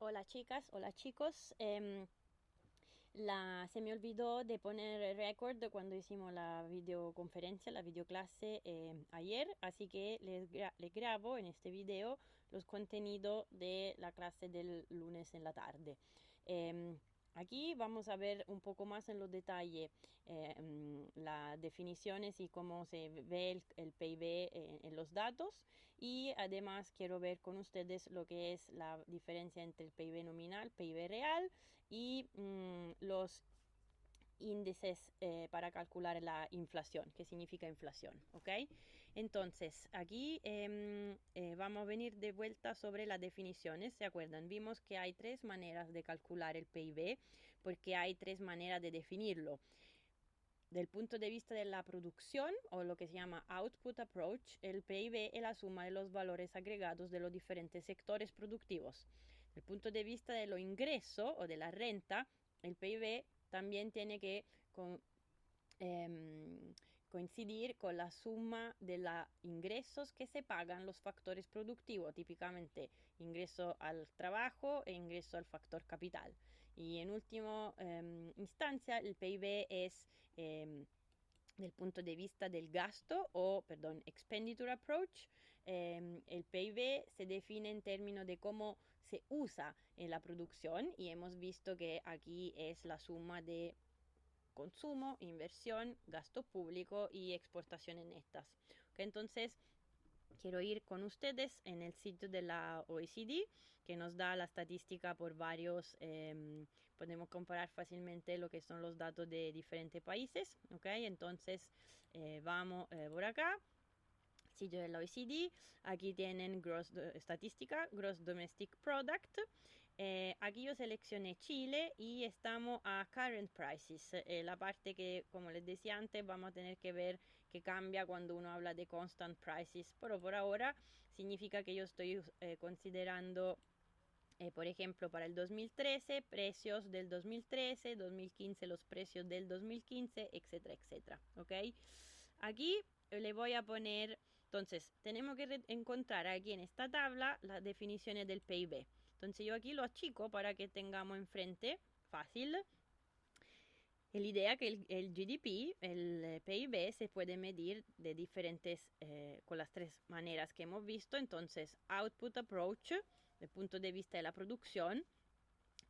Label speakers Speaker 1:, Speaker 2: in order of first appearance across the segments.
Speaker 1: Hola chicas, hola chicos. Se me olvidó de poner record cuando hicimos la videoconferencia, la videoclase ayer, así que les grabo en este video los contenidos de la clase del lunes en la tarde. Aquí vamos a ver un poco más en los detalles las definiciones y cómo se ve el PIB en los datos, y además quiero ver con ustedes lo que es la diferencia entre el PIB nominal, PIB real y los índices para calcular la inflación, qué significa inflación, ¿ok? Entonces, aquí vamos a venir de vuelta sobre las definiciones. ¿Se acuerdan? Vimos que hay tres maneras de calcular el PIB porque hay tres maneras de definirlo. Del punto de vista de la producción, o lo que se llama output approach, el PIB es la suma de los valores agregados de los diferentes sectores productivos. Del punto de vista de los ingresos o de la renta, el PIB también tiene que coincidir con la suma de los ingresos que se pagan los factores productivos, típicamente ingreso al trabajo e ingreso al factor capital. Y en última instancia, el PIB es del punto de vista del gasto o, perdón, expenditure approach. El PIB se define en términos de cómo se usa en la producción, y hemos visto que aquí es la suma de consumo, inversión, gasto público y exportaciones netas. Okay, entonces, quiero ir con ustedes en el sitio de la OECD, que nos da la estadística por varios, podemos comparar fácilmente lo que son los datos de diferentes países. Okay, entonces vamos por acá. Sitio de la OECD, aquí tienen estadística, Gross Domestic Product. Aquí yo seleccioné Chile y estamos a Current Prices, la parte que, como les decía antes, vamos a tener que ver que cambia cuando uno habla de Constant Prices, pero por ahora significa que yo estoy considerando por ejemplo, para el 2013, precios del 2013, 2015, los precios del 2015, etcétera, etcétera. ¿Ok? Aquí le voy a poner, entonces, tenemos que encontrar aquí en esta tabla las definiciones del PIB. Entonces, yo aquí lo achico para que tengamos enfrente, fácil. La idea que el GDP, el PIB, se puede medir de diferentes, con las tres maneras que hemos visto. Entonces, output approach, del punto de vista de la producción,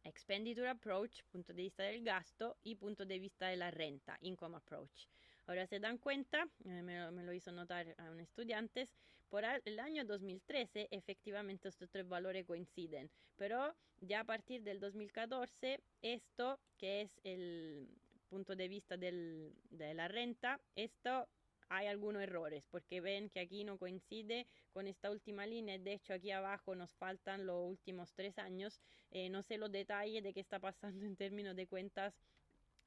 Speaker 1: expenditure approach, punto de vista del gasto, y punto de vista de la renta, income approach. Ahora se dan cuenta, me lo hizo notar a un estudiante, por el año 2013 efectivamente estos tres valores coinciden, pero ya a partir del 2014 esto, que es el punto de vista de la renta, esto hay algunos errores, porque ven que aquí no coincide con esta última línea. De hecho, aquí abajo nos faltan los últimos 3 años. No sé los detalles de qué está pasando en términos de cuentas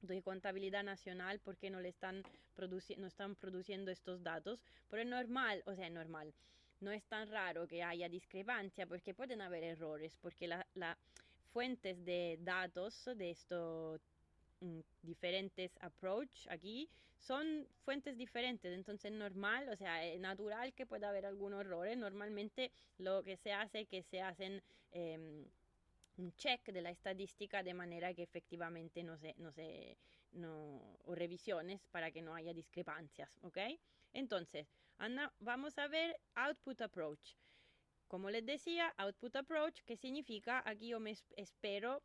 Speaker 1: de contabilidad nacional, porque no están produciendo estos datos, pero es normal, o sea, es normal. No es tan raro que haya discrepancia, porque pueden haber errores, porque las fuentes de datos de estos diferentes approach aquí son fuentes diferentes, entonces es normal, o sea, es natural que pueda haber algunos errores. Normalmente lo que se hace es que se hacen un check de la estadística de manera que efectivamente o revisiones para que no haya discrepancias, ¿ok? Entonces, vamos a ver output approach. Como les decía, output approach, ¿qué significa? Aquí yo me espero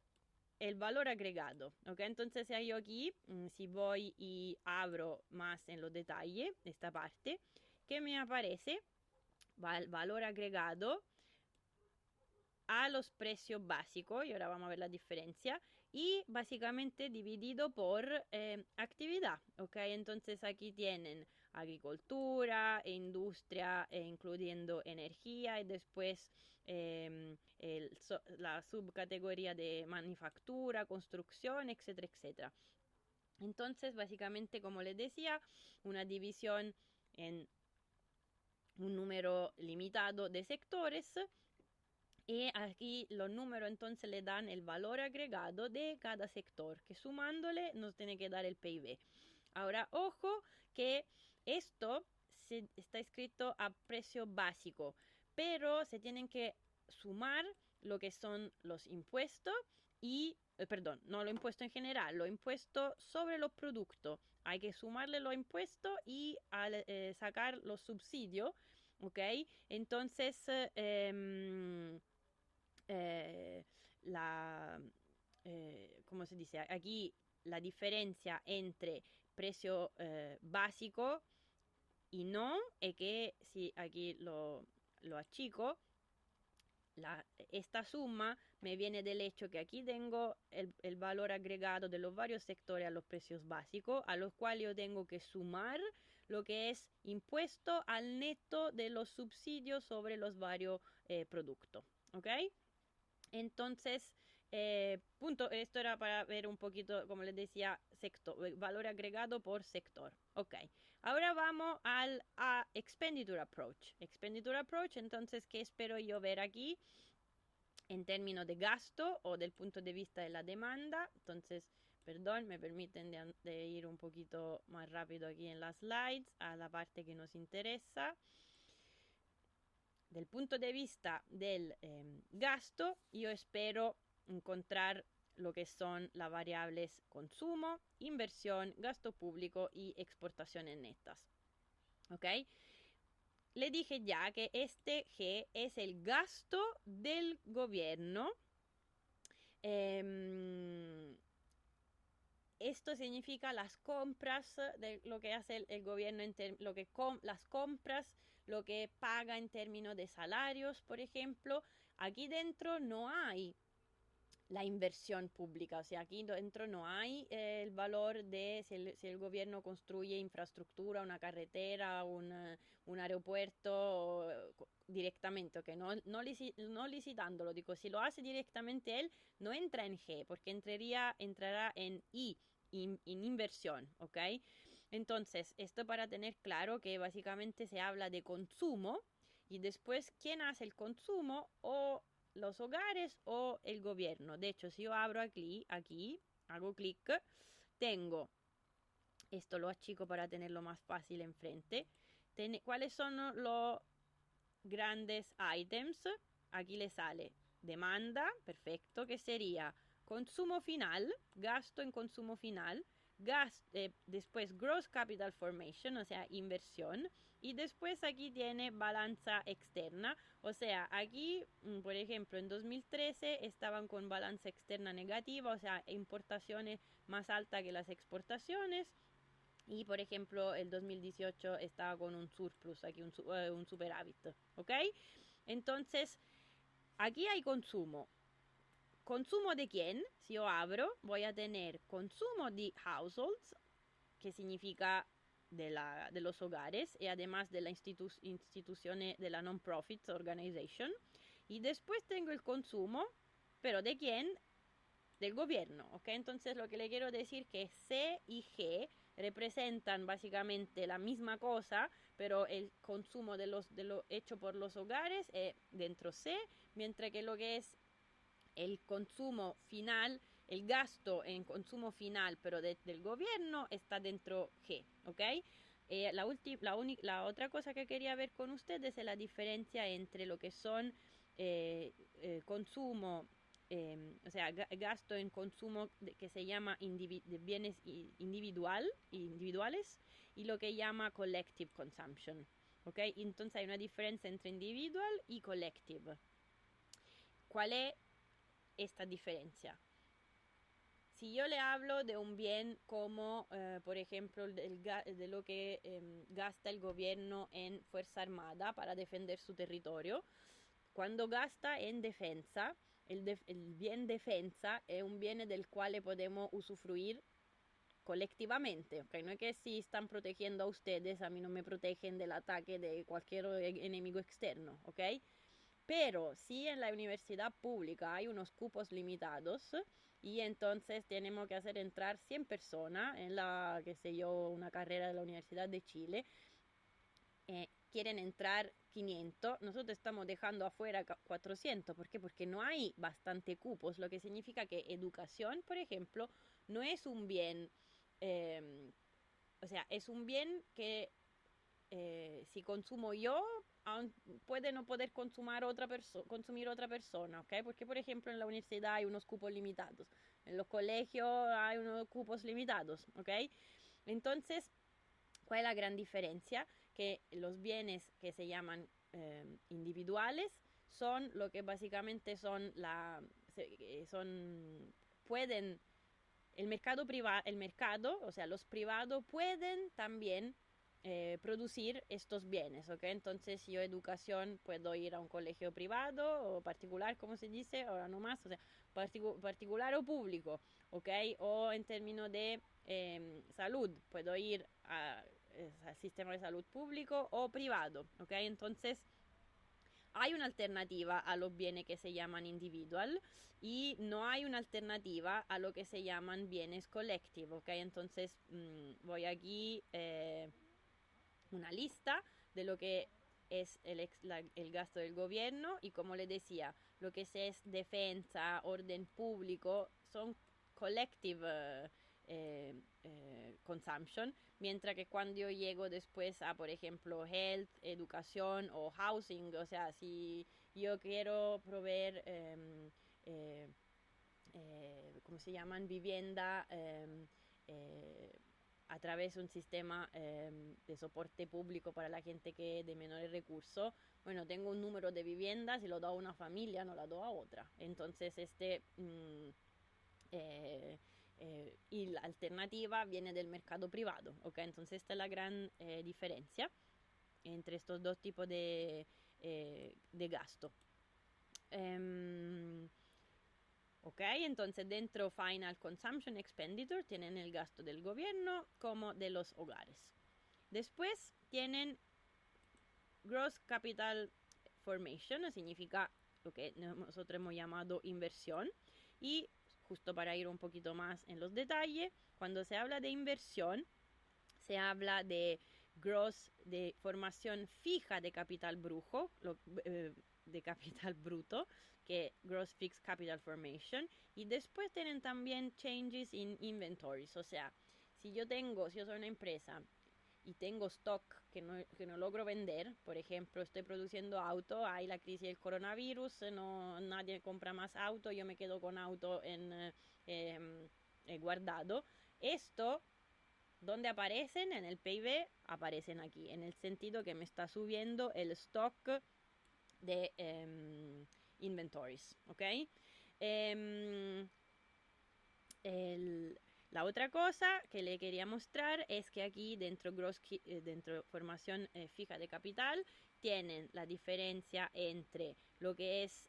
Speaker 1: el valor agregado, ¿ok? Entonces yo aquí, si voy y abro más en los detalles, esta parte, ¿qué me aparece? Valor agregado a los precios básicos, y ahora vamos a ver la diferencia, y básicamente dividido por actividad, ¿ok? Entonces aquí tienen agricultura e industria, incluyendo energía, y después la subcategoría de manufactura, construcción, etcétera, etcétera. Entonces, básicamente, como les decía, una división en un número limitado de sectores, y aquí los números entonces le dan el valor agregado de cada sector, que sumándole nos tiene que dar el PIB. Ahora, ojo que esto está escrito a precio básico, pero se tienen que sumar lo que son los impuestos y, perdón, no lo impuesto en general, lo impuesto sobre los productos. Hay que sumarle los impuestos y sacar los subsidios, ¿ok? Entonces, eh, la, ¿cómo se dice? Aquí la diferencia entre precio básico y no es que si aquí lo achico, esta suma me viene del hecho que aquí tengo el valor agregado de los varios sectores a los precios básicos, a los cuales yo tengo que sumar lo que es impuesto al neto de los subsidios sobre los varios productos. ¿Ok? Entonces, punto, esto era para ver un poquito, como les decía, sector, valor agregado por sector. Ok, ahora vamos al expenditure approach. Expenditure approach, entonces, ¿qué espero yo ver aquí? En términos de gasto o del punto de vista de la demanda. Entonces, perdón, me permiten de ir un poquito más rápido aquí en las slides a la parte que nos interesa. Del punto de vista del gasto, yo espero encontrar lo que son las variables consumo, inversión, gasto público y exportaciones netas. ¿Ok? Le dije ya que este G es el gasto del gobierno. Esto significa las compras de lo que hace el gobierno, las compras, lo que paga en términos de salarios, por ejemplo. Aquí dentro no hay la inversión pública, o sea, aquí dentro no hay el valor de si el gobierno construye infraestructura, una carretera, un aeropuerto directamente, que no licitándolo, digo, si lo hace directamente él, no entra en G, porque entrará en I, en inversión, ¿ok? Entonces, esto para tener claro que básicamente se habla de consumo y después, ¿quién hace el consumo? O los hogares o el gobierno. De hecho, si yo abro aquí hago clic, tengo, esto lo achico para tenerlo más fácil enfrente, ¿cuáles son los grandes items? Aquí le sale demanda, perfecto, que sería consumo final, gasto en consumo final, después gross capital formation, o sea, inversión, y después aquí tiene balanza externa, o sea, aquí, por ejemplo, en 2013 estaban con balanza externa negativa, o sea, importaciones más altas que las exportaciones, y por ejemplo, el 2018 estaba con un surplus, aquí un superávit, ¿ok? Entonces, aquí hay consumo. ¿Consumo de quién? Si yo abro, voy a tener consumo de households, que significa de los hogares, y además de la institución de la non-profit organization. Y después tengo el consumo, pero ¿de quién? Del gobierno, ¿ok? Entonces lo que le quiero decir que C y G representan básicamente la misma cosa, pero el consumo de lo hecho por los hogares es dentro C, mientras que lo que es el consumo final, el gasto en consumo final, pero del gobierno, está dentro G, ¿ok? La otra cosa que quería ver con ustedes es la diferencia entre lo que son consumo, o sea, gasto en consumo que se llama de bienes individuales y lo que llama collective consumption, ¿ok? Entonces hay una diferencia entre individual y collective. ¿Cuál es esta diferencia? Si yo le hablo de un bien como, por ejemplo, de lo que gasta el gobierno en Fuerza Armada para defender su territorio, cuando gasta en defensa, el bien defensa es un bien del cual podemos usufruir colectivamente, ¿ok? No es que si están protegiendo a ustedes, a mí no me protegen del ataque de cualquier enemigo externo, ¿ok? Pero si en la universidad pública hay unos cupos limitados y entonces tenemos que hacer entrar 100 personas en la, qué sé yo, una carrera de la Universidad de Chile, quieren entrar 500, nosotros estamos dejando afuera 400. ¿Por qué? Porque no hay bastante cupos, lo que significa que educación, por ejemplo, no es un bien, o sea, es un bien que si consumo yo, puede no poder consumir otra persona, ¿ok? Porque, por ejemplo, en la universidad hay unos cupos limitados, en los colegios hay unos cupos limitados, ¿ok? Entonces, ¿cuál es la gran diferencia? Que los bienes que se llaman individuales son lo que básicamente pueden, el mercado, o sea, los privados pueden también producir estos bienes, ¿ok? Entonces, si yo educación puedo ir a un colegio privado o particular, como se dice, ahora no más, o sea, particular o público, ¿ok? O en términos de salud, puedo ir al sistema de salud público o privado, ¿ok? Entonces, hay una alternativa a los bienes que se llaman individual y no hay una alternativa a lo que se llaman bienes colectivos, ¿ok? Entonces, voy aquí una lista de lo que es el gasto del gobierno y como les decía, lo que es defensa, orden público, son collective consumption, mientras que cuando yo llego después a, por ejemplo, health, educación o housing, o sea, si yo quiero proveer, ¿cómo se llaman? Vivienda a través de un sistema de soporte público para la gente que es de menores recursos. Bueno, tengo un número de viviendas y lo doy a una familia, no la doy a otra. Entonces, y la alternativa viene del mercado privado, ¿ok? Entonces, esta es la gran diferencia entre estos dos tipos de gasto. Ok, entonces dentro Final Consumption Expenditure tienen el gasto del gobierno como de los hogares. Después tienen Gross Capital Formation, significa lo que nosotros hemos llamado inversión. Y justo para ir un poquito más en los detalles, cuando se habla de inversión, se habla de gross, de formación fija de capital brujo, de capital bruto, que gross fixed capital formation, y después tienen también changes in inventories, o sea, si yo soy una empresa y tengo stock que no logro vender, por ejemplo, estoy produciendo auto, hay la crisis del coronavirus, nadie compra más auto, yo me quedo con auto guardado, esto ¿dónde aparecen? En el PIB aparecen aquí, en el sentido que me está subiendo el stock de inventories, ¿ok? La otra cosa que le quería mostrar es que aquí dentro formación fija de capital tienen la diferencia entre lo que es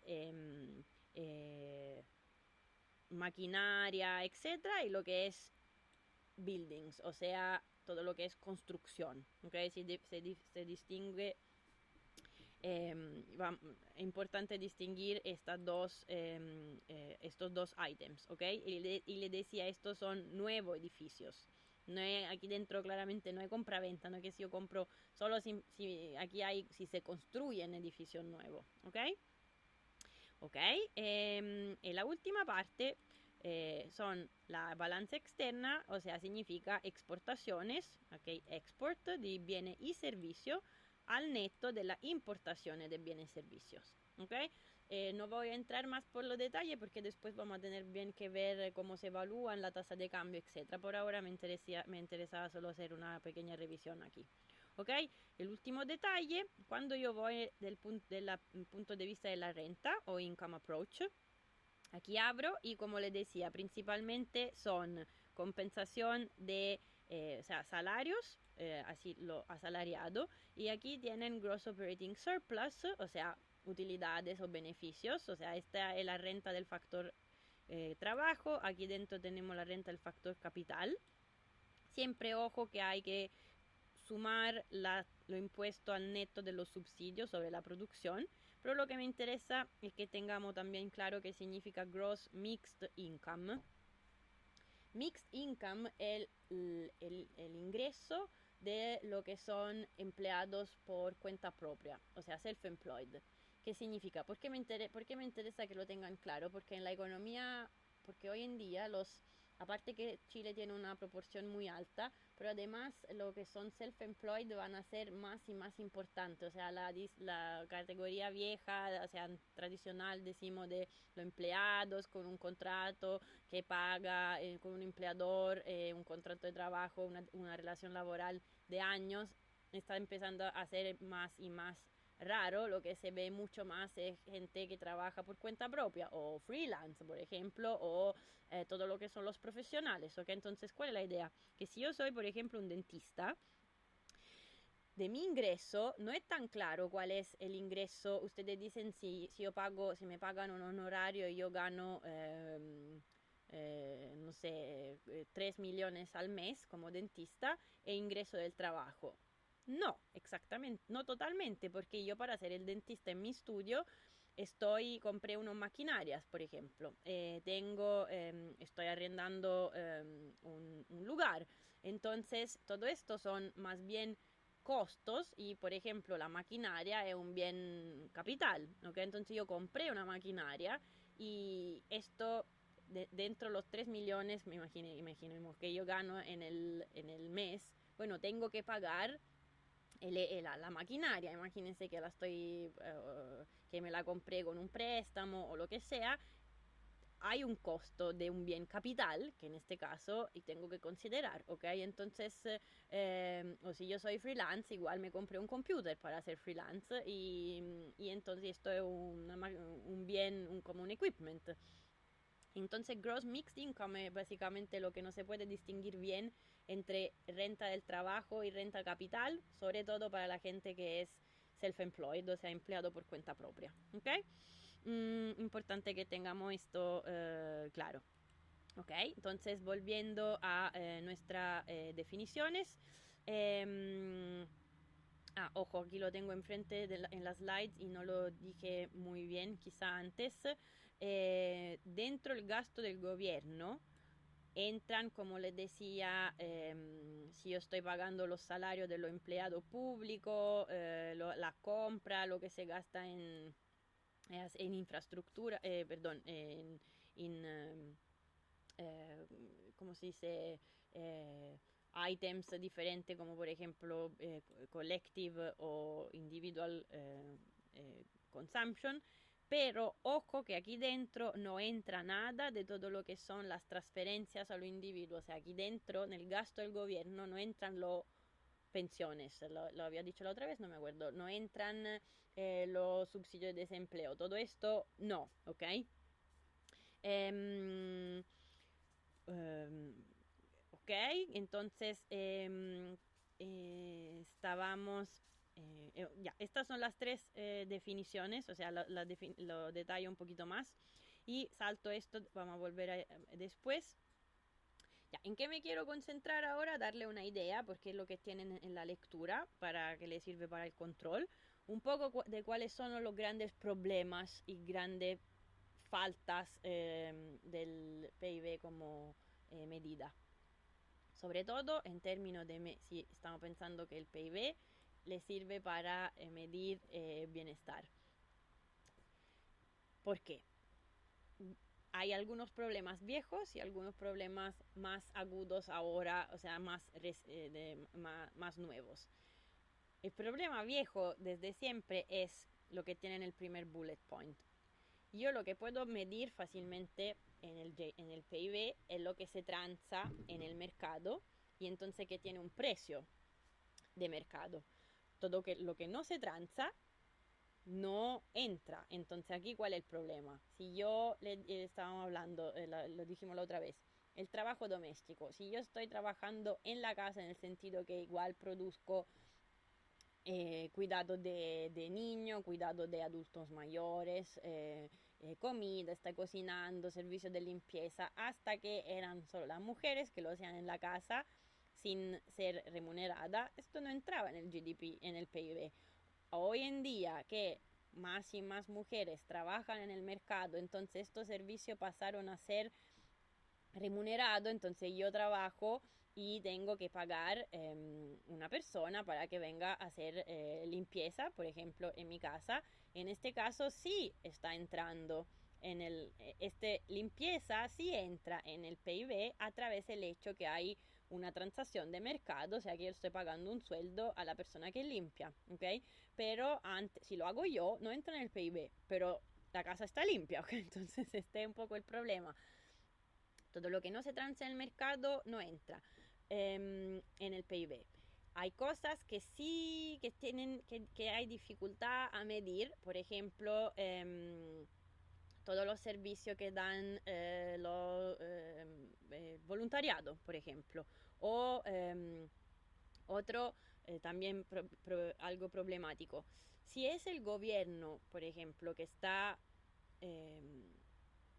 Speaker 1: maquinaria, etcétera, y lo que es buildings, o sea, todo lo que es construcción, ¿okay? Se distingue, es importante distinguir estos dos items, ¿ok? Y le decía, estos son nuevos edificios. No es, aquí dentro claramente no hay compra-venta, no es que si yo compro solo aquí si se construyen edificios nuevos, ¿ok? ¿Ok? En la última parte son la balanza externa, o sea, significa exportaciones, ¿ok? Export de bienes y servicios al neto de la importación de bienes y servicios, ¿ok? No voy a entrar más por los detalles porque después vamos a tener bien que ver cómo se evalúan la tasa de cambio, etc. Por ahora me interesaba solo hacer una pequeña revisión aquí. ¿Ok? El último detalle, cuando yo voy del punto de vista de la renta o income approach, aquí abro y como les decía, principalmente son compensación de o sea, salarios, así lo asalariado, y aquí tienen gross operating surplus, o sea, utilidades o beneficios, o sea, esta es la renta del factor trabajo, aquí dentro tenemos la renta del factor capital. Siempre ojo que hay que sumar lo impuesto al neto de los subsidios sobre la producción, pero lo que me interesa es que tengamos también claro qué significa gross mixed income. Mixed income es el ingreso de lo que son empleados por cuenta propia, o sea, self-employed. ¿Qué significa? ¿Por qué me interesa que lo tengan claro? Porque en la economía, porque hoy en día Aparte que Chile tiene una proporción muy alta, pero además lo que son self-employed van a ser más y más importantes. O sea, la categoría vieja, o sea, tradicional, decimos, de los empleados con un contrato que paga con un empleador, un contrato de trabajo, una relación laboral de años, está empezando a ser más y más raro. Lo que se ve mucho más es gente que trabaja por cuenta propia o freelance, por ejemplo, o todo lo que son los profesionales, ¿ok? Entonces, ¿cuál es la idea? Que si yo soy, por ejemplo, un dentista, de mi ingreso no es tan claro cuál es el ingreso. Ustedes dicen si yo pago, si me pagan un honorario y yo gano, no sé, 3 millones al mes como dentista e ingreso del trabajo. No, exactamente, no totalmente, porque yo para ser el dentista en mi estudio compré unas maquinarias, por ejemplo, estoy arrendando un lugar, entonces todo esto son más bien costos y por ejemplo la maquinaria es un bien capital, ¿ok? Entonces yo compré una maquinaria y esto dentro de los 3 millones, imaginemos que yo gano en el mes, bueno, tengo que pagar la maquinaria, imagínense que que me la compré con un préstamo o lo que sea, hay un costo de un bien capital, que en este caso y tengo que considerar, ¿ok? Entonces, o si yo soy freelance, igual me compré un computer para ser freelance y entonces esto es un bien, como un equipment. Entonces, gross mixed income es básicamente lo que no se puede distinguir bien entre renta del trabajo y renta capital, sobre todo para la gente que es self-employed, o sea, empleado por cuenta propia, ¿ok? Importante que tengamos esto claro. Ok, entonces volviendo a nuestras definiciones. Eh, ojo, aquí lo tengo enfrente en las slides y no lo dije muy bien quizá antes. Dentro del gasto del gobierno entran, como les decía, si yo estoy pagando los salarios de los empleados públicos, la compra, lo que se gasta en infraestructura, perdón, eh, ¿cómo se dice? Items diferentes como por ejemplo collective o individual consumption, pero ojo que aquí dentro no entra nada de todo lo que son las transferencias a los individuos, o sea, aquí dentro en el gasto del gobierno no entran los pensiones, lo había dicho la otra vez, no me acuerdo, no entran los subsidios de desempleo, todo esto no, ¿ok? Um, um, ok, entonces estábamos... ya, estas son las tres definiciones, o sea, lo detallo un poquito más y salto esto, vamos a volver después. Ya, ¿en qué me quiero concentrar ahora? Darle una idea, porque es lo que tienen en la lectura, para que le sirve para el control, un poco de cuáles son los grandes problemas y grandes faltas del PIB como medida. Sobre todo en términos de, si estamos pensando que el PIB le sirve para medir bienestar. ¿Por qué? Hay algunos problemas viejos y algunos problemas más agudos ahora, o sea, más nuevos. El problema viejo desde siempre es lo que tiene en el primer bullet point. Yo lo que puedo medir fácilmente en el PIB es lo que se transa en el mercado y entonces que tiene un precio de mercado. Todo lo que no se transa no entra. Entonces aquí cuál es el problema. Si yo estábamos hablando, lo dijimos la otra vez, el trabajo doméstico. Si yo estoy trabajando en la casa en el sentido que igual produzco cuidado de niños, cuidado de adultos mayores, comida, está cocinando, servicio de limpieza, hasta que eran solo las mujeres que lo hacían en la casa sin ser remunerada, esto no entraba en el GDP, en el PIB. Hoy en día que más y más mujeres trabajan en el mercado, entonces estos servicios pasaron a ser remunerados, entonces yo trabajo y tengo que pagar una persona para que venga a hacer limpieza, por ejemplo, en mi casa. En este caso sí está entrando limpieza sí entra en el PIB a través del hecho que hay una transacción de mercado, o sea que yo estoy pagando un sueldo a la persona que limpia, ¿ok? Pero antes, si lo hago yo, no entra en el PIB, pero la casa está limpia, ¿ok? Entonces este es un poco el problema. Todo lo que no se transa en el mercado no entra en el PIB. Hay cosas que sí, que hay dificultad a medir, por ejemplo, todos los servicios que dan voluntariado, por ejemplo, o otro también algo problemático. Si es el gobierno, por ejemplo, que está, eh,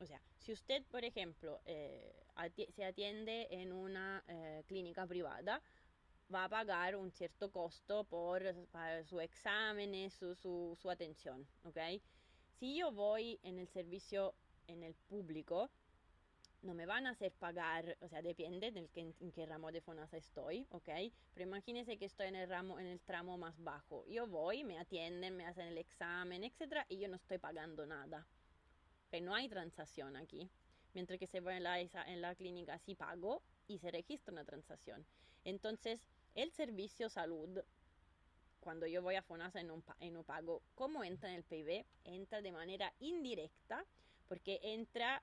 Speaker 1: o sea, si usted, por ejemplo, se atiende en una clínica privada, va a pagar un cierto costo por su exámenes, su atención, ¿ok? Si yo voy en el servicio en el público, no me van a hacer pagar, o sea, depende en qué ramo de FONASA estoy, ¿ok? Pero imagínense que estoy en el tramo más bajo. Yo voy, me atienden, me hacen el examen, etcétera, y yo no estoy pagando nada. Que no hay transacción aquí. Mientras que se va en la clínica sí pago y se registra una transacción. Entonces, el servicio salud, cuando yo voy a FONASA y no pago, ¿cómo entra en el PIB? Entra de manera indirecta, porque entra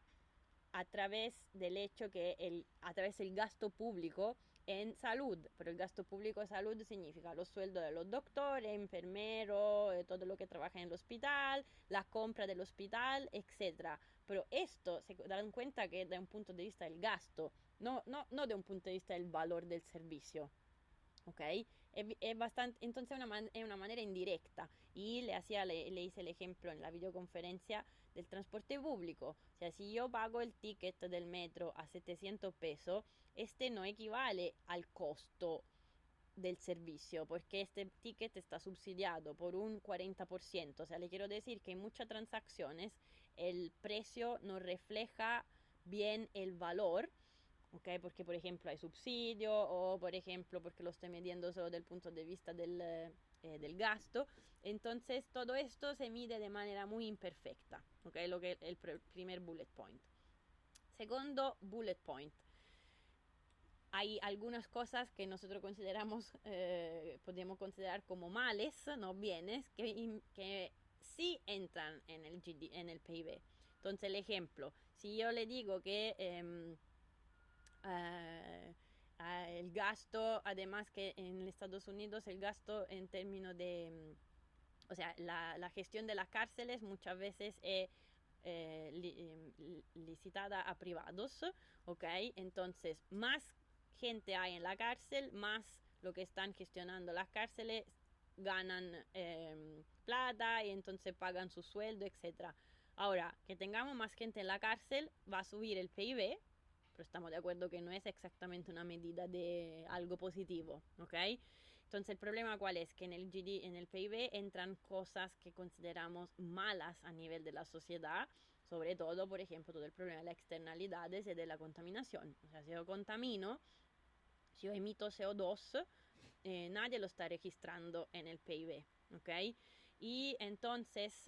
Speaker 1: a través del hecho que a través del gasto público en salud, pero el gasto público de salud significa los sueldos de los doctores, enfermeros, todo lo que trabaja en el hospital, la compra del hospital, etcétera. Pero esto se dan cuenta que da un punto de vista del gasto, no de un punto de vista del valor del servicio. ¿Ok? Es bastante, entonces es una manera indirecta. Y le hice el ejemplo en la videoconferencia del transporte público. O sea, si yo pago el ticket del metro a 700 pesos, este no equivale al costo del servicio, porque este ticket está subsidiado por un 40%. O sea, le quiero decir que en muchas transacciones el precio no refleja bien el valor. ¿Ok? Porque, por ejemplo, hay subsidio o, por ejemplo, porque lo estoy midiendo solo del punto de vista del gasto. Entonces, todo esto se mide de manera muy imperfecta, ¿ok? Lo que es el primer bullet point. Segundo bullet point. Hay algunas cosas que nosotros consideramos, podemos considerar como males, no bienes, que sí entran en el PIB. Entonces, el ejemplo, si yo le digo que el gasto, además que en Estados Unidos el gasto en términos de, o sea, la gestión de las cárceles muchas veces es licitada a privados, ¿ok? Entonces, más gente hay en la cárcel, más lo que están gestionando las cárceles ganan plata y entonces pagan su sueldo, etcétera. Ahora, que tengamos más gente en la cárcel va a subir el PIB, pero estamos de acuerdo que no es exactamente una medida de algo positivo, ¿ok? Entonces el problema cuál es, que en el PIB entran cosas que consideramos malas a nivel de la sociedad, sobre todo, por ejemplo, todo el problema de las externalidades y de la contaminación. O sea, si yo contamino, si yo emito CO2, nadie lo está registrando en el PIB, ¿ok? Y entonces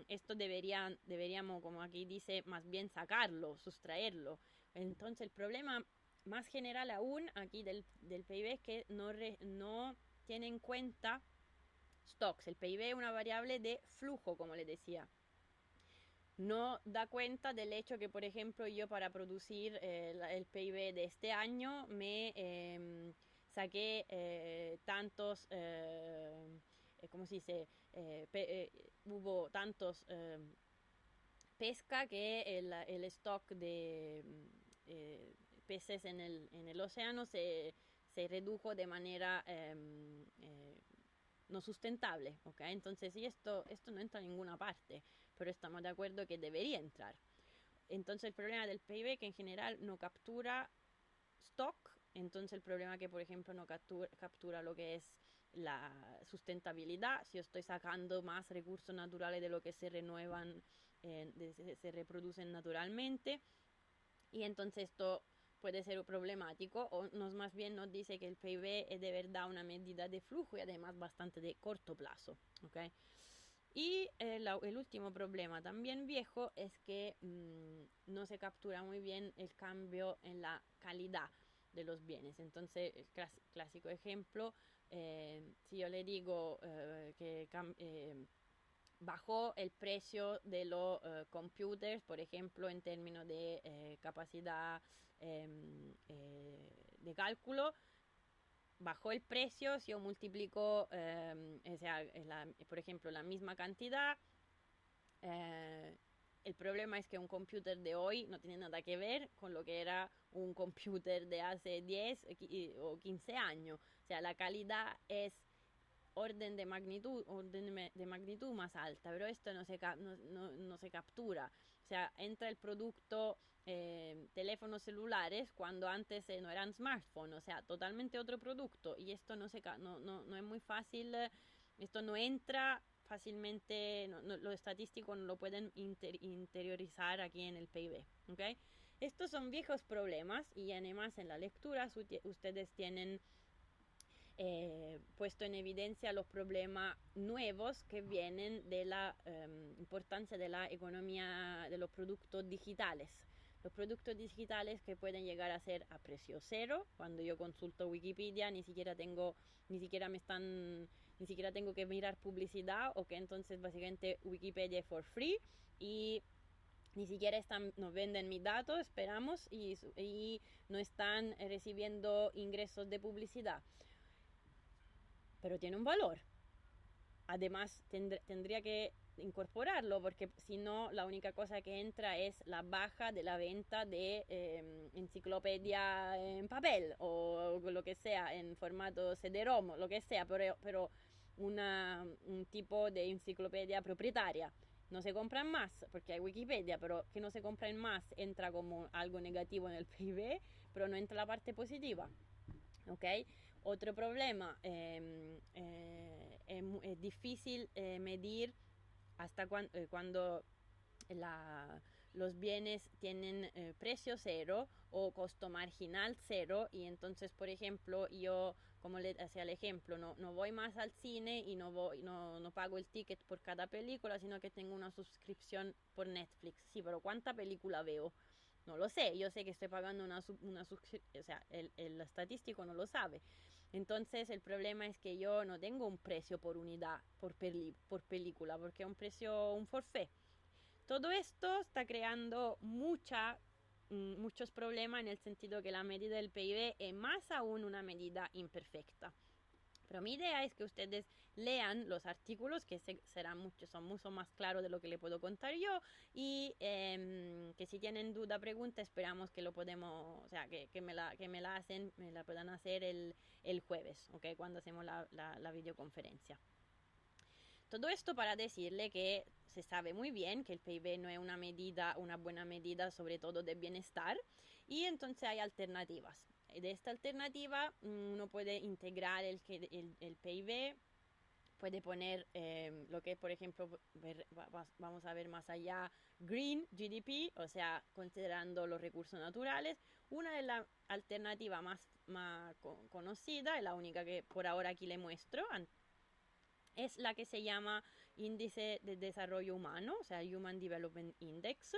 Speaker 1: esto deberíamos, como aquí dice, más bien sacarlo, sustraerlo. Entonces el problema más general aún aquí del PIB es que no tiene en cuenta stocks. El PIB es una variable de flujo, como les decía. No da cuenta del hecho que, por ejemplo, yo para producir el PIB de este año me saqué tantos, ¿cómo se dice? Hubo tantos pesca que el stock de peces en el océano se redujo de manera no sustentable, ¿ok? Entonces, y esto no entra en ninguna parte, pero estamos de acuerdo que debería entrar. Entonces, el problema del PIB es que en general no captura stock, entonces el problema es que, por ejemplo, no captura lo que es la sustentabilidad, si yo estoy sacando más recursos naturales de lo que se renuevan, se reproducen naturalmente, y entonces esto puede ser problemático o más bien nos dice que el PIB es de verdad una medida de flujo y además bastante de corto plazo, ¿ok? Y el último problema también viejo es que no se captura muy bien el cambio en la calidad de los bienes. Entonces, el clásico ejemplo, si yo le digo bajó el precio de los computers, por ejemplo, en términos de capacidad de cálculo, bajó el precio si yo multiplico, o sea, por ejemplo, la misma cantidad. eh, el problema es que un computer de hoy no tiene nada que ver con lo que era un computer de hace 10 o 15 años. O sea, la calidad es orden de magnitud más alta, pero esto no se captura. O sea, entra el producto teléfonos celulares cuando antes no eran smartphones, o sea, totalmente otro producto, y esto no es muy fácil, esto no entra fácilmente, los estadísticos no lo pueden interiorizar aquí en el PIB, ¿ok? Estos son viejos problemas y además en la lectura ustedes tienen puesto en evidencia los problemas nuevos que vienen de la importancia de la economía de los productos digitales. Los productos digitales que pueden llegar a ser a precio cero. Cuando yo consulto Wikipedia ni siquiera tengo que mirar publicidad, o que entonces básicamente Wikipedia es for free y ni siquiera nos venden mis datos, esperamos, y no están recibiendo ingresos de publicidad, pero tiene un valor. Además, tendría que incorporarlo, porque si no, la única cosa que entra es la baja de la venta de enciclopedia en papel o lo que sea, en formato CD-ROM, lo que sea, pero un tipo de enciclopedia propietaria. No se compran más porque hay Wikipedia, pero que no se compran más entra como algo negativo en el PIB, pero no entra la parte positiva. ¿Ok? Otro problema, es difícil medir hasta cuando la, los bienes tienen precio cero o costo marginal cero, y entonces, por ejemplo, yo, como le hacía el ejemplo, no voy más al cine y no pago el ticket por cada película, sino que tengo una suscripción por Netflix. Sí, pero ¿cuánta película veo? No lo sé, yo sé que estoy pagando una suscripción, o sea, el estadístico no lo sabe. Entonces el problema es que yo no tengo un precio por unidad, por película, porque es un forfait. Todo esto está creando muchos problemas, en el sentido que la medida del PIB es más aún una medida imperfecta. Pero mi idea es que ustedes lean los artículos, que son mucho más claros de lo que le puedo contar yo, y que si tienen duda, pregunta, esperamos que lo podemos, o sea, que me la puedan hacer el jueves, ¿ok? Cuando hacemos la videoconferencia. Todo esto para decirle que se sabe muy bien que el PIB no es una buena medida, sobre todo de bienestar, y entonces hay alternativas. De esta alternativa uno puede integrar el PIB, puede poner lo que, por ejemplo, vamos a ver más allá, Green GDP, o sea, considerando los recursos naturales. Una de las alternativas más conocida, la única que por ahora aquí le muestro, es la que se llama Índice de Desarrollo Humano, o sea, Human Development Index,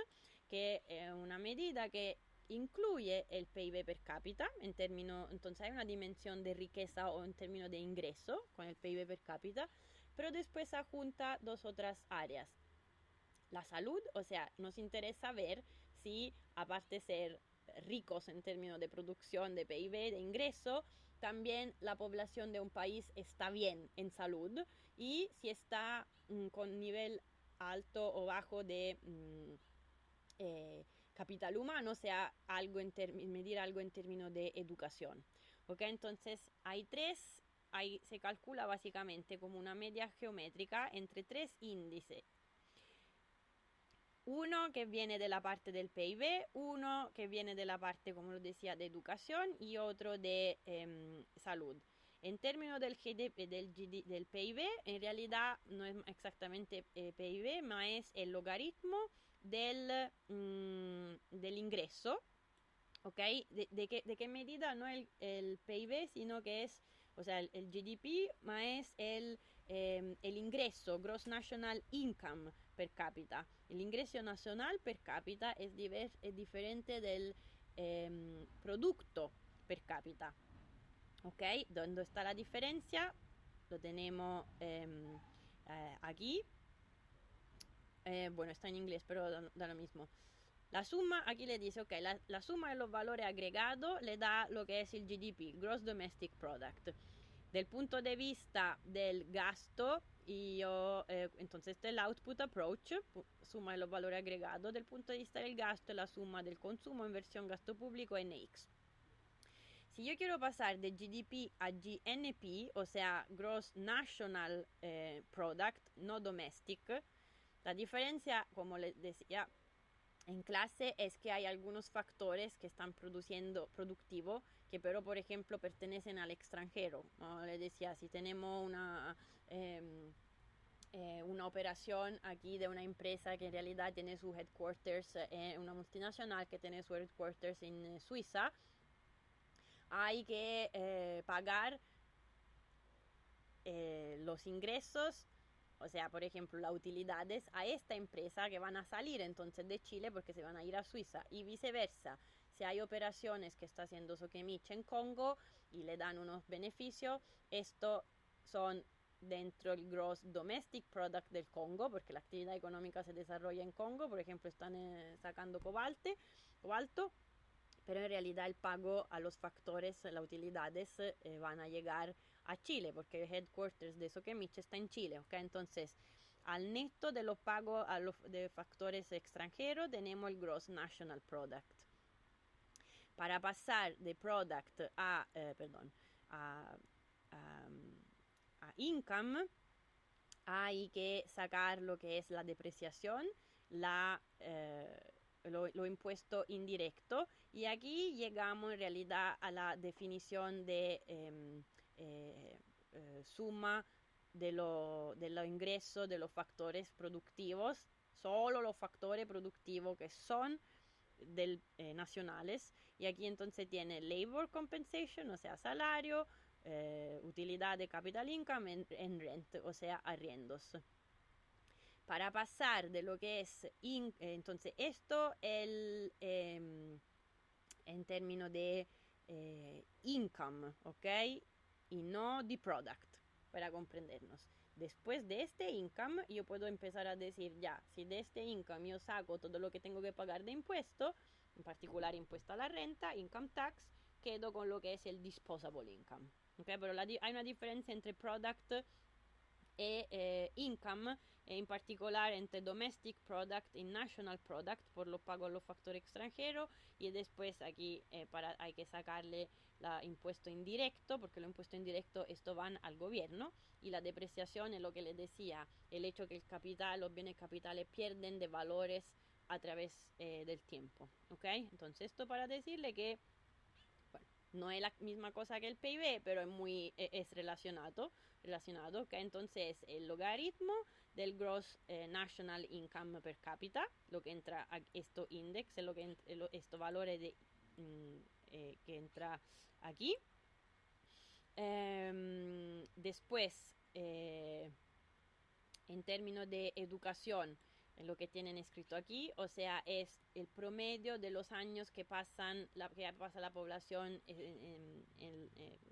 Speaker 1: que es una medida que incluye el PIB per cápita, entonces hay una dimensión de riqueza o en términos de ingreso con el PIB per cápita, pero después adjunta dos otras áreas. La salud, o sea, nos interesa ver si, aparte de ser ricos en términos de producción, de PIB, de ingreso, también la población de un país está bien en salud, y si está con nivel alto o bajo de capital humano, o sea, medir algo en términos de educación. ¿Ok? Entonces, se calcula básicamente como una media geométrica entre tres índices. Uno que viene de la parte del PIB, uno que viene de la parte, como lo decía, de educación, y otro de salud. En términos del PIB, en realidad no es exactamente PIB, más es el logaritmo del ingreso, ¿ok? ¿De qué medida? No el PIB, sino que es, o sea, el GDP más es el ingreso, Gross National Income per cápita. El ingreso nacional per cápita es diferente del producto per cápita. ¿Ok? ¿Dónde está la diferencia? Lo tenemos aquí. Bueno, está en inglés, pero da lo mismo. La suma, aquí le dice, ok, la suma de los valores agregados le da lo que es el GDP, Gross Domestic Product. Del punto de vista del gasto, entonces este es el output approach, suma de los valores agregados. Del punto de vista del gasto, la suma del consumo, inversión, gasto público, NX. Si yo quiero pasar de GDP a GNP, o sea, Gross National Product, no Domestic, la diferencia, como les decía en clase, es que hay algunos factores que están produciendo productivo, que pero, por ejemplo, pertenecen al extranjero. ¿No? Les decía, si tenemos una operación aquí de una empresa que en realidad tiene su headquarters, una multinacional que tiene su headquarters en Suiza, hay que pagar los ingresos, o sea, por ejemplo, las utilidades a esta empresa que van a salir entonces de Chile porque se van a ir a Suiza y viceversa. Si hay operaciones que está haciendo Sokimich en Congo y le dan unos beneficios, esto son dentro del Gross Domestic Product del Congo, porque la actividad económica se desarrolla en Congo, por ejemplo, están sacando cobalto, pero en realidad el pago a los factores, las utilidades, van a llegar a Chile, porque el headquarters de Sokimich está en Chile, ¿ok? Entonces, al neto de los pagos a los de factores extranjeros, tenemos el Gross National Product. Para pasar de product a, a income, hay que sacar lo que es la depreciación, lo impuesto indirecto, y aquí llegamos en realidad a la definición de suma de los ingresos de los factores productivos, solo los factores productivos que son nacionales, y aquí entonces tiene labor compensation, o sea, salario, utilidad de capital income en rent, o sea, arriendos. Para pasar de lo que es, entonces esto en términos de income, ¿ok? Y no de product, para comprendernos. Después de este income, yo puedo empezar a decir, ya, si de este income yo saco todo lo que tengo que pagar de impuesto, en particular impuesto a la renta, income tax, quedo con lo que es el disposable income. ¿Okay? Pero hay una diferencia entre product e income, en particular entre domestic product y national product, por lo pago a los factores extranjeros, y después aquí hay que sacarle la impuesto indirecto, porque los impuestos indirectos esto van al gobierno, y la depreciación es lo que les decía, el hecho que el capital, los bienes capitales pierden de valores a través del tiempo, ¿ok? Entonces esto para decirle que no es la misma cosa que el PIB, pero es relacionado, ¿okay? Entonces el logaritmo del Gross National Income per cápita, lo que entra a esto index, es lo que esto valores que entra aquí. Después, en términos de educación, lo que tienen escrito aquí, o sea, es el promedio de los años que pasa la población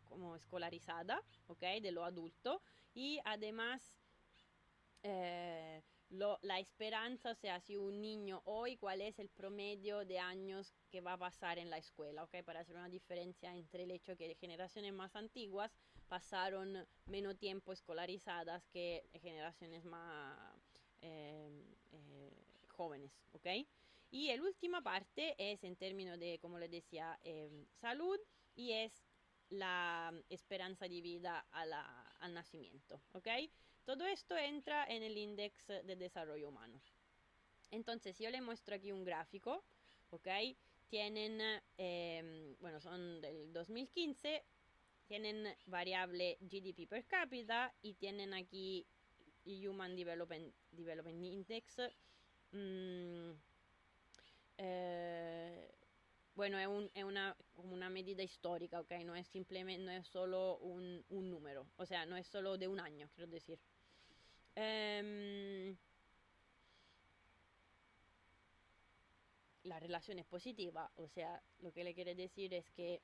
Speaker 1: como escolarizada, ¿ok? De lo adulto, y además la esperanza, o sea, si un niño hoy, cuál es el promedio de años que va a pasar en la escuela, ¿ok? Para hacer una diferencia entre el hecho que generaciones más antiguas pasaron menos tiempo escolarizadas que generaciones más jóvenes, ¿ok? Y la última parte es en términos de, como les decía, salud, y es la esperanza de vida al nacimiento, ¿ok? Todo esto entra en el índice de desarrollo humano. Entonces, yo les muestro aquí un gráfico, ¿ok? Tienen, bueno, son del 2015, tienen variable GDP per cápita y tienen aquí Human Development Index. Bueno, como una medida histórica, ¿ok? No es simplemente, no es solo un número, o sea, no es solo de un año, quiero decir. Em, la relación es positiva, o sea, lo que le quiere decir es que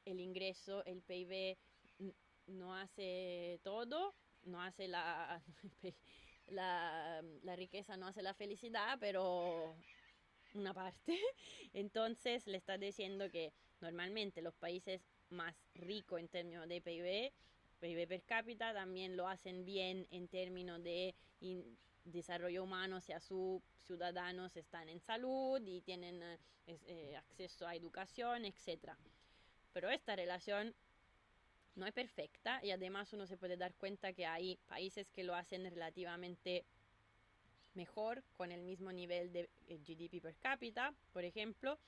Speaker 1: el ingreso, el PIB no hace todo, no hace la riqueza, no hace la felicidad, pero una parte. Entonces le está diciendo que normalmente los países más ricos en términos de PIB per cápita, también lo hacen bien en términos de desarrollo humano, o sea, sus ciudadanos están en salud y tienen acceso a educación, etcétera. Pero esta relación no es perfecta y además uno se puede dar cuenta que hay países que lo hacen relativamente mejor con el mismo nivel de GDP per cápita, por ejemplo,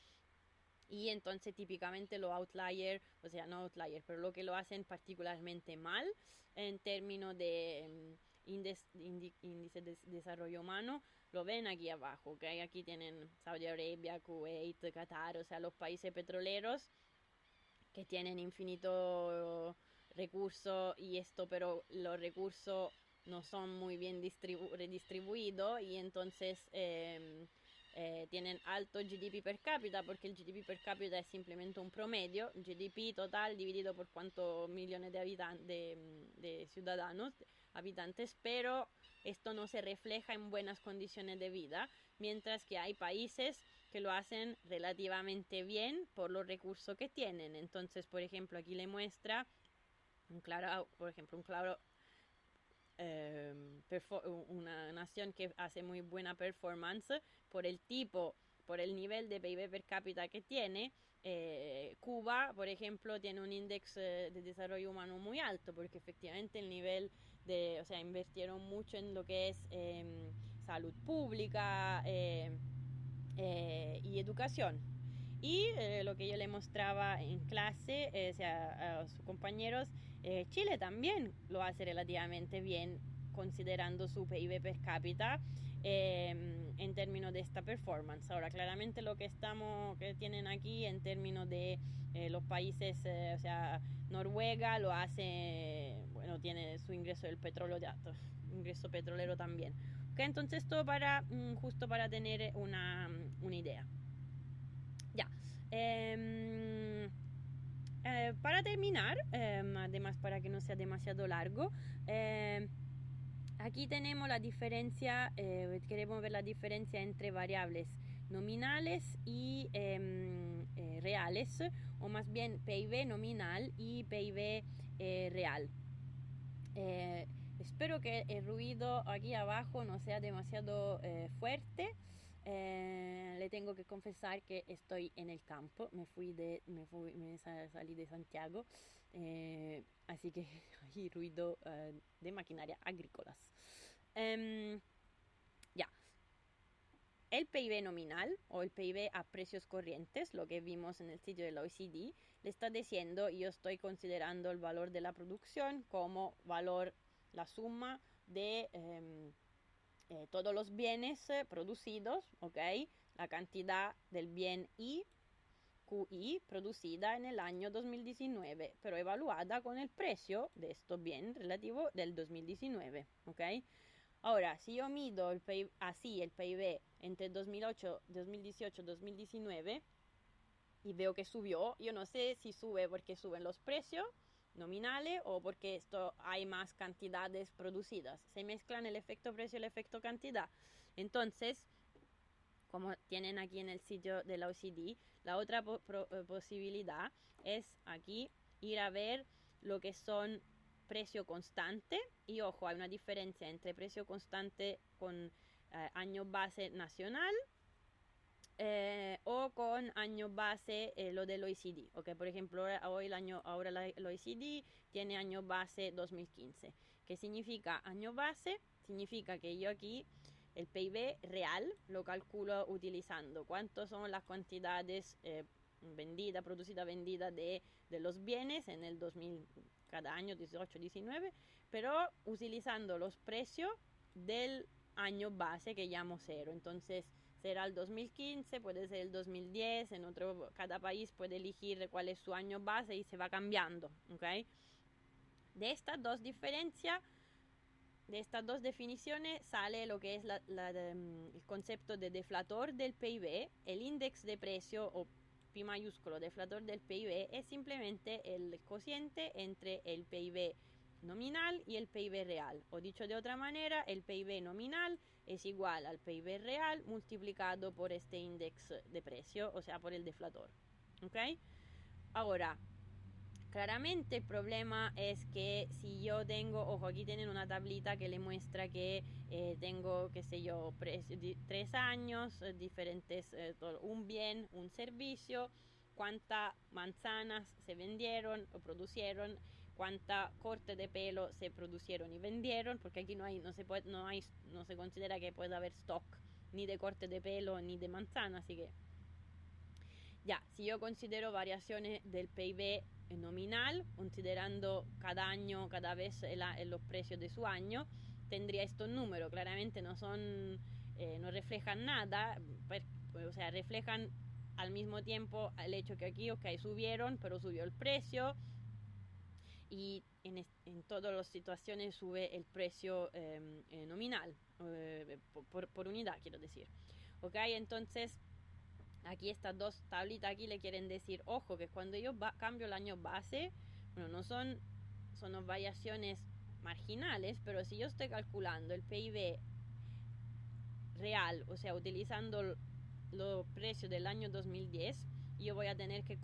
Speaker 1: y entonces típicamente los outlier, o sea, no outlier, pero lo que lo hacen particularmente mal en términos de índice de desarrollo humano, lo ven aquí abajo, ¿ok? Aquí tienen Saudi Arabia, Kuwait, Qatar, o sea, los países petroleros que tienen infinito recursos y esto, pero los recursos no son muy bien redistribuidos y entonces tienen alto GDP per cápita porque el GDP per cápita es simplemente un promedio, GDP total dividido por cuántos millones de ciudadanos, habitantes, pero esto no se refleja en buenas condiciones de vida, mientras que hay países que lo hacen relativamente bien por los recursos que tienen. Entonces, por ejemplo, aquí le muestra un claro una nación que hace muy buena performance por el tipo, por el nivel de PIB per cápita que tiene. Cuba, por ejemplo, tiene un índice de desarrollo humano muy alto porque efectivamente el nivel de, o sea, invirtieron mucho en lo que es salud pública y educación. Y lo que yo le mostraba en clase, o sea, a sus compañeros, Chile también lo hace relativamente bien considerando su PIB per cápita en términos de esta performance. Ahora, claramente lo que tienen aquí en términos de los países, o sea, Noruega lo hace, bueno, tiene su ingreso del petróleo de alto, ingreso petrolero también. Okay, entonces todo para, justo para tener una idea. Ya. Para terminar, además para que no sea demasiado largo, aquí tenemos la diferencia, queremos ver la diferencia entre variables nominales y reales, o más bien PIB nominal y PIB real. Espero que el ruido aquí abajo no sea demasiado fuerte. Le tengo que confesar que estoy en el campo, salí de Santiago, así que hay ruido de maquinaria agrícolas. Ya, el PIB nominal o el PIB a precios corrientes, lo que vimos en el sitio de la OECD, le está diciendo yo estoy considerando el valor de la producción como valor, la suma de todos los bienes producidos, ¿ok? La cantidad del bien I, QI, producida en el año 2019, pero evaluada con el precio de estos bienes relativo del 2019, ¿ok? Ahora, si yo mido el PIB, así el PIB entre 2018, 2019 y veo que subió, yo no sé si sube porque suben los precios nominales o porque esto hay más cantidades producidas. Se mezclan el efecto precio y el efecto cantidad. Entonces, como tienen aquí en el sitio de la OECD, la otra posibilidad es aquí ir a ver lo que son precio constante y ojo, hay una diferencia entre precio constante con año base nacional o con año base lo del OECD. Okay, por ejemplo, ahora el OECD tiene año base 2015. ¿Qué significa año base? Significa que yo aquí el PIB real lo calculo utilizando cuántas son las cantidades producidas, vendidas de los bienes en el 2000, cada año 18, 19, pero utilizando los precios del año base que llamo cero. Entonces, será el 2015, puede ser el 2010, cada país puede elegir cuál es su año base y se va cambiando, ¿ok? De estas dos diferencias, de estas dos definiciones sale lo que es el concepto de deflator del PIB. El índice de precio o P mayúsculo deflator del PIB es simplemente el cociente entre el PIB nominal y el PIB real, o dicho de otra manera, el PIB nominal es igual al PIB real multiplicado por este índice de precio, o sea, por el deflator, ¿ok? Ahora, claramente el problema es que si yo tengo, ojo, aquí tienen una tablita que le muestra que tengo, qué sé yo, 3 años, diferentes, un bien, un servicio, cuántas manzanas se vendieron o producieron, cuánta corte de pelo se producieron y vendieron, porque aquí no se considera que pueda haber stock ni de corte de pelo ni de manzana, así que ya, si yo considero variaciones del PIB nominal, considerando cada año, cada vez los precios de su año, tendría estos números. Claramente no reflejan nada, o sea, reflejan al mismo tiempo el hecho que aquí, ok, subieron, pero subió el precio, y en todas las situaciones sube el precio nominal, por unidad, quiero decir. Ok, entonces aquí estas dos tablitas aquí le quieren decir, ojo, que cuando yo cambio el año base, bueno, son variaciones marginales, pero si yo estoy calculando el PIB real, o sea, utilizando los precios del año 2010, yo voy a tener que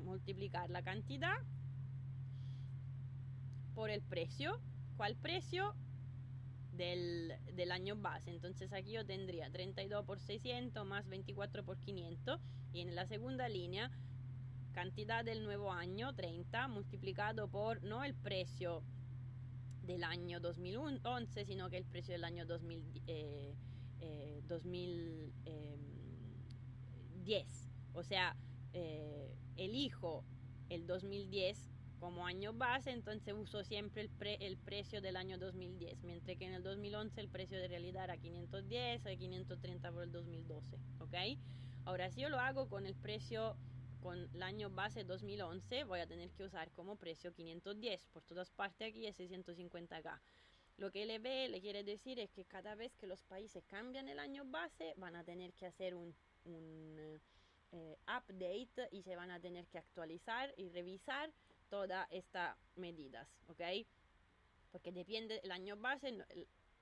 Speaker 1: multiplicar la cantidad por el precio. ¿Cuál precio? Del año base. Entonces aquí yo tendría 32 por 600 más 24 por 500, y en la segunda línea cantidad del nuevo año 30 multiplicado por no el precio del año 2011, sino que el precio del año 2010. O sea, elijo el 2010 como año base, entonces uso siempre el precio del año 2010, mientras que en el 2011 el precio de realidad era 510 o 530 por el 2012, ¿ok? Ahora, si yo lo hago con el precio, con el año base 2011, voy a tener que usar como precio 510, por todas partes aquí es 650K. Lo que LB le quiere decir es que cada vez que los países cambian el año base, van a tener que hacer un update y se van a tener que actualizar y revisar todas estas medidas, ¿ok? Porque depende del año base,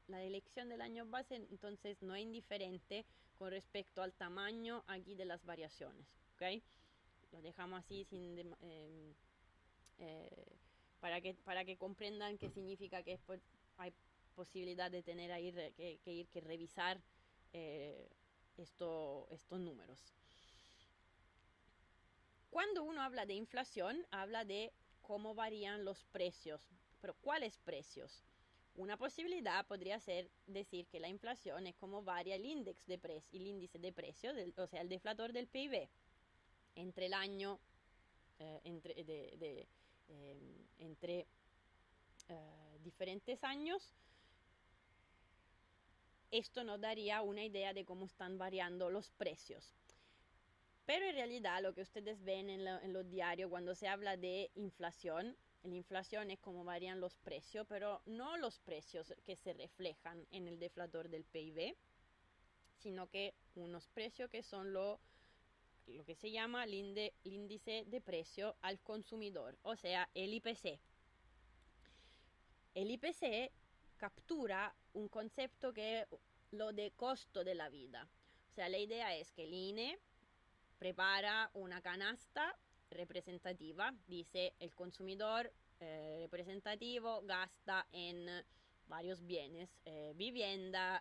Speaker 1: la elección del año base entonces no es indiferente con respecto al tamaño aquí de las variaciones, ¿ok? Lo dejamos así para que comprendan qué significa que hay posibilidad de tener ahí que revisar estos números. Cuando uno habla de inflación, habla de cómo varían los precios. Pero ¿cuáles precios? Una posibilidad podría ser decir que la inflación es cómo varía el índice de precio, o sea, el deflator del PIB, entre el año, entre diferentes años. Esto nos daría una idea de cómo están variando los precios. Pero en realidad lo que ustedes ven en los diarios cuando se habla de inflación, la inflación es cómo varían los precios, pero no los precios que se reflejan en el deflator del PIB, sino que unos precios que son lo que se llama el índice de precio al consumidor, o sea, el IPC. El IPC captura un concepto que es lo de costo de la vida. O sea, la idea es que el INE prepara una canasta representativa, dice el consumidor representativo gasta en varios bienes, vivienda,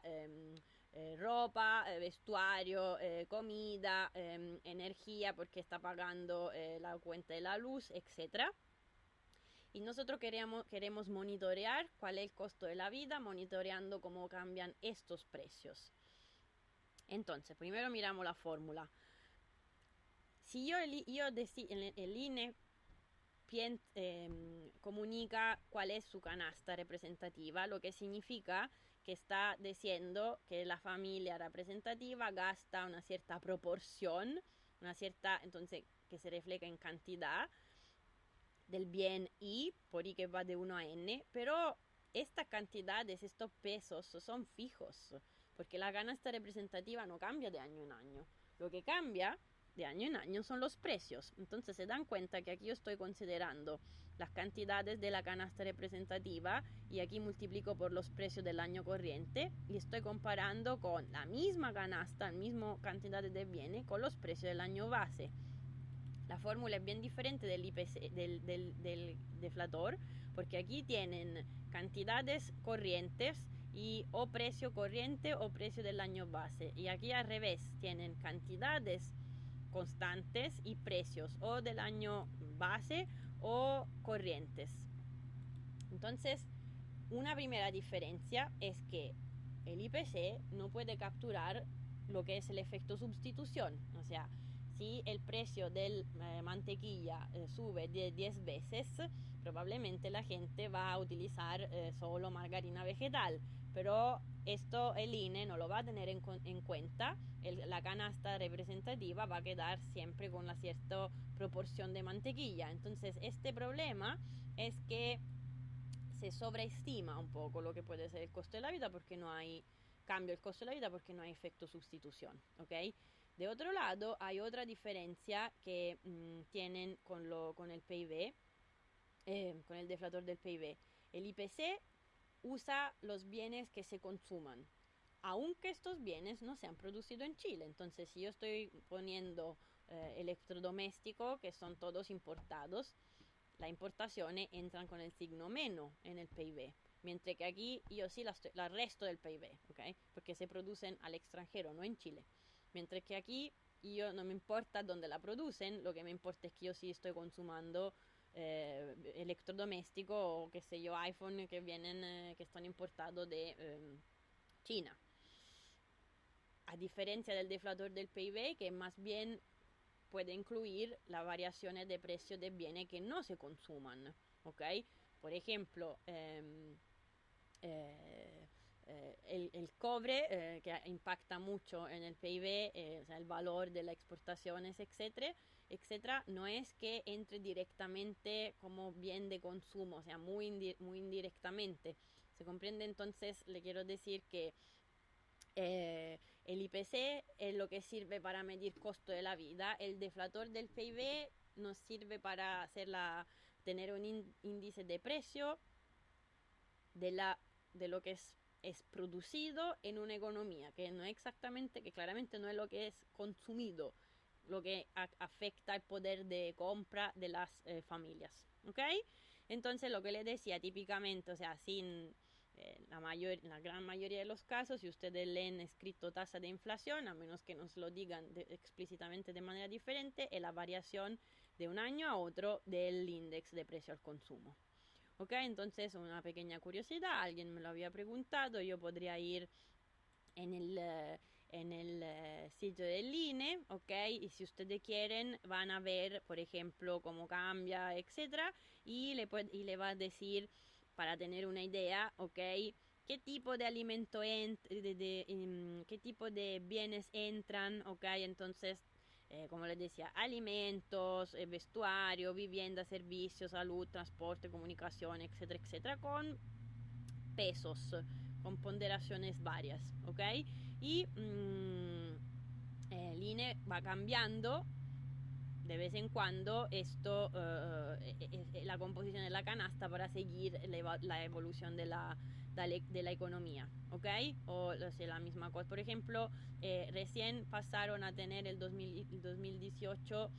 Speaker 1: ropa, vestuario, comida, energía porque está pagando la cuenta de la luz, etc. Y nosotros queremos monitorear cuál es el costo de la vida, monitoreando cómo cambian estos precios. Entonces, primero miramos la fórmula. Si el INE comunica cuál es su canasta representativa, lo que significa que está diciendo que la familia representativa gasta una cierta proporción, una cierta, entonces, que se refleja en cantidad del bien Y, por Y que va de 1 a N, pero estas cantidades, estos pesos son fijos, porque la canasta representativa no cambia de año en año. Lo que cambia de año en año son los precios. Entonces se dan cuenta que aquí yo estoy considerando las cantidades de la canasta representativa y aquí multiplico por los precios del año corriente y estoy comparando con la misma canasta, la misma cantidad de bienes con los precios del año base. La fórmula es bien diferente del IPC, del deflator, porque aquí tienen cantidades corrientes y o precio corriente o precio del año base. Y aquí al revés, tienen cantidades constantes y precios o del año base o corrientes. Entonces, una primera diferencia es que el IPC no puede capturar lo que es el efecto sustitución. O sea, si el precio de mantequilla sube 10 veces, probablemente la gente va a utilizar solo margarina vegetal. Pero esto el INE no lo va a tener en cuenta. La canasta representativa va a quedar siempre con una cierta proporción de mantequilla. Entonces, este problema es que se sobreestima un poco lo que puede ser el costo de la vida porque no hay cambio del costo de la vida porque no hay efecto sustitución, ¿ok? De otro lado, hay otra diferencia que tienen con el PIB, con el deflator del PIB. El IPC usa los bienes que se consuman, aunque estos bienes no se han producido en Chile. Entonces, si yo estoy poniendo electrodomésticos, que son todos importados, las importaciones entran con el signo menos en el PIB. Mientras que aquí yo sí la resto del PIB, ¿ok? Porque se producen al extranjero, no en Chile. Mientras que aquí yo no me importa dónde la producen, lo que me importa es que yo sí estoy consumando electrodomésticos o qué sé yo, iPhone que vienen, que están importados de China. A diferencia del deflator del PIB, que más bien puede incluir las variaciones de precio de bienes que no se consuman, ¿ok? Por ejemplo, el cobre, que impacta mucho en el PIB, o sea, el valor de las exportaciones, etcétera, no es que entre directamente como bien de consumo, o sea, muy indirectamente. ¿Se comprende? Entonces, le quiero decir que el IPC es lo que sirve para medir costo de la vida. El deflator del PIB nos sirve para tener un índice de precio de lo que es producido en una economía, que no es exactamente, que claramente no es lo que es consumido, lo que afecta el poder de compra de las familias, ¿ok? Entonces lo que les decía típicamente, o sea, sin la gran mayoría de los casos, si ustedes leen escrito tasa de inflación, a menos que nos lo digan explícitamente de manera diferente, es la variación de un año a otro del índice de precio al consumo. Ok, entonces una pequeña curiosidad, alguien me lo había preguntado, yo podría ir en el sitio del INE, ok, y si ustedes quieren van a ver, por ejemplo, cómo cambia, etcétera, y le va a decir, para tener una idea, ok, qué tipo de alimento qué tipo de bienes entran, ok, entonces como les decía, alimentos, vestuario, vivienda, servicios, salud, transporte, comunicación, etcétera, etcétera, con pesos, con ponderaciones varias, ¿ok? Y el INE va cambiando de vez en cuando la composición de la canasta para seguir la evolución de la economía, ¿ok? O sea, la misma cosa. Por ejemplo, recién pasaron a tener el 2018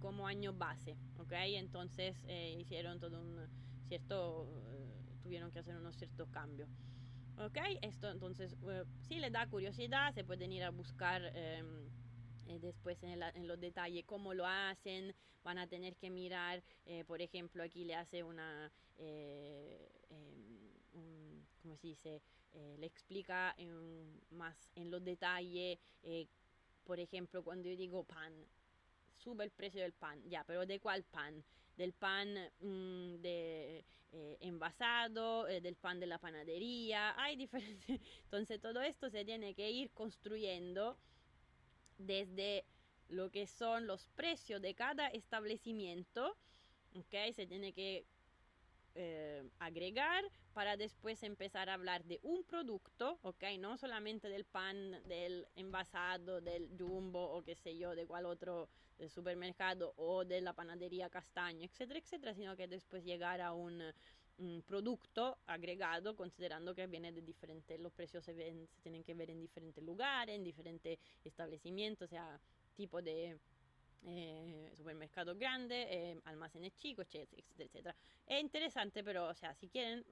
Speaker 1: como año base, ¿ok? Entonces hicieron todo un cierto, tuvieron que hacer unos ciertos cambios. ¿Ok? Esto entonces, si les da curiosidad, se pueden ir a buscar después en los detalles cómo lo hacen, van a tener que mirar, por ejemplo, aquí le hace ¿cómo se dice? Le explica más en los detalles, por ejemplo, cuando yo digo pan, sube el precio del pan, ya, pero ¿de cuál pan? del pan envasado, del pan de la panadería, hay diferentes. Entonces todo esto se tiene que ir construyendo desde lo que son los precios de cada establecimiento, ¿ok? Se tiene que agregar para después empezar a hablar de un producto, ¿ok? No solamente del pan, del envasado, del Jumbo o qué sé yo, de cuál otro del supermercado o de la panadería Castaño, etcétera, etcétera, sino que después llegar a un producto agregado, considerando que viene de diferentes, los precios se tienen que ver en diferentes lugares, en diferentes establecimientos, o sea, tipo de supermercados grandes, almacenes chicos, etcétera, etcétera. Es interesante, pero, o sea, si quieren,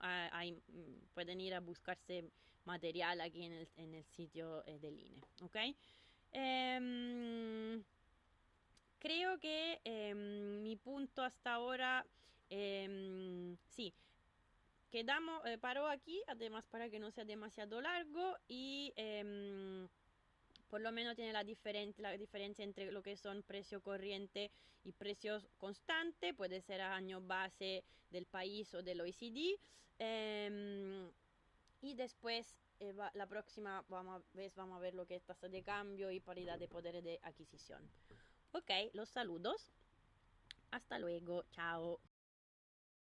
Speaker 1: pueden ir a buscarse material aquí en el sitio del INE, ¿ok? Em, Creo que mi punto hasta ahora, sí, quedamos, paro aquí, además para que no sea demasiado largo y por lo menos tiene la diferencia entre lo que son precio corriente y precios constante, puede ser a año base del país o del OECD. Y después, la próxima vez vamos a ver lo que es tasa de cambio y paridad de poder de adquisición. Ok, los saludos. Hasta luego. Chao.